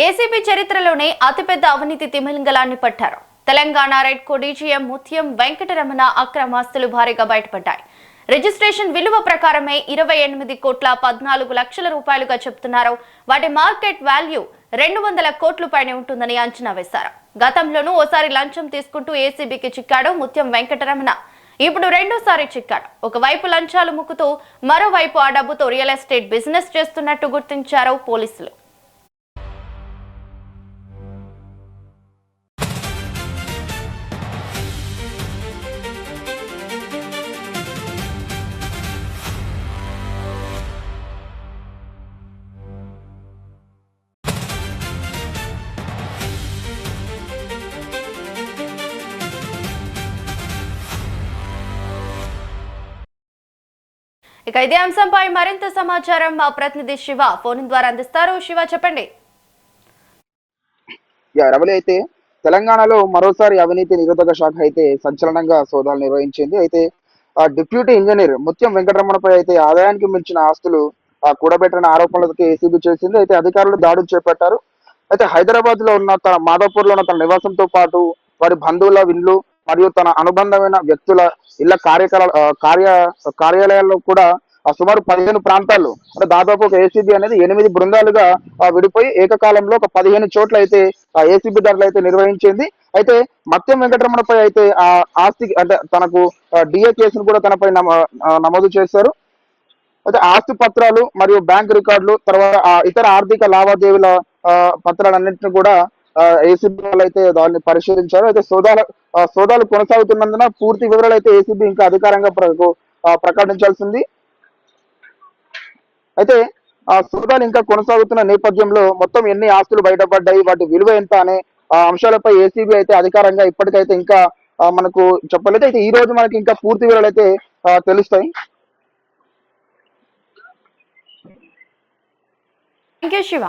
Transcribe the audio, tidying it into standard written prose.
ACB చరిత్రలోనే అతిపెద్ద అవినీతి తిమింగలాన్ని పట్టారు. తెలంగాణ రెడ్కో డీజీఎం ముత్యం వెంకటరమణ అక్రమాస్తులు భారీగా బయటపడ్డాయి. రిజిస్ట్రేషన్ విలువ ప్రకారమే 28 కోట్ల 14 లక్షల రూపాయలుగా చెప్తున్నారు. వాటి మార్కెట్ వాల్యూ 200 కోట్ల పైనే ఉంటుందని అంచనా వేశారు. గతంలోనూ ఓసారి లంచం తీసుకుంటూ ఏసీబీకి చిక్కాడు ముత్యం వెంకటరమణ. ఇప్పుడు రెండోసారి చిక్కాడు. ఒకవైపు లంచాలు ముక్కుతూ మరోవైపు ఆ డబ్బుతో రియల్ ఎస్టేట్ బిజినెస్ చేస్తున్నట్టు గుర్తించారు పోలీసులు. ఇక ఇదే అంశంపై మరింత సమాచారం మా ప్రతినిధి శివ ఫోన్ ద్వారా అందిస్తారు. శివ, చెప్పండి. రవలి అయితే తెలంగాణలో మరోసారి అవినీతి నిరోధక శాఖ అయితే సంచలనంగా సోదాలు నిర్వహించింది. అయితే డిప్యూటీ ఇంజనీర్ ముత్యం వెంకటరమణపై అయితే ఆదాయానికి మించిన ఆస్తులు కూడబెట్టిన ఆరోపణలకి ఏసీబీ చేసింది. అయితే అధికారులు దాడులు చేపట్టారు. అయితే హైదరాబాద్ లో ఉన్న తన మాదాపూర్ లో ఉన్న తన నివాసంతో పాటు వారి బంధువుల ఇల్లు మరియు తన అనుబంధమైన వ్యక్తుల ఇళ్ల కార్యాలయాల్లో కూడా సుమారు 15 ప్రాంతాల్లో అంటే దాదాపు ఒక ఏసీబీ అనేది 8 బృందాలుగా విడిపోయి ఏకకాలంలో ఒక 15 చోట్ల అయితే ఏసీబీ దాడులు అయితే నిర్వహించింది. అయితే మత్యం వెంకటరమణపై అయితే ఆ ఆస్తి అంటే తనకు డిఏ కేసును కూడా తనపై నమోదు చేశారు. అయితే ఆస్తి పత్రాలు మరియు బ్యాంక్ రికార్డులు తర్వాత ఇతర ఆర్థిక లావాదేవీల పత్రాలన్నింటినీ కూడా ఏసీబీ వాళ్ళు అయితే దాన్ని పరిశీలించారు. అయితే సోదాలు కొనసాగుతున్నందున పూర్తి వివరాలు అయితే ఏసీబీ ఇంకా అధికారంగా ప్రకటించాల్సింది. అయితే సోదాలు ఇంకా కొనసాగుతున్న నేపథ్యంలో మొత్తం ఎన్ని ఆస్తులు బయటపడ్డాయి, వాటి విలువ ఎంత అనే అంశాలపై ఏసీబీ అయితే అధికారంగా ఇప్పటికైతే ఇంకా మనకు చెప్పలేదు. అయితే ఈ రోజు మనకి ఇంకా పూర్తి వివరాలు అయితే తెలుస్తాయి. థాంక్యూ శివ.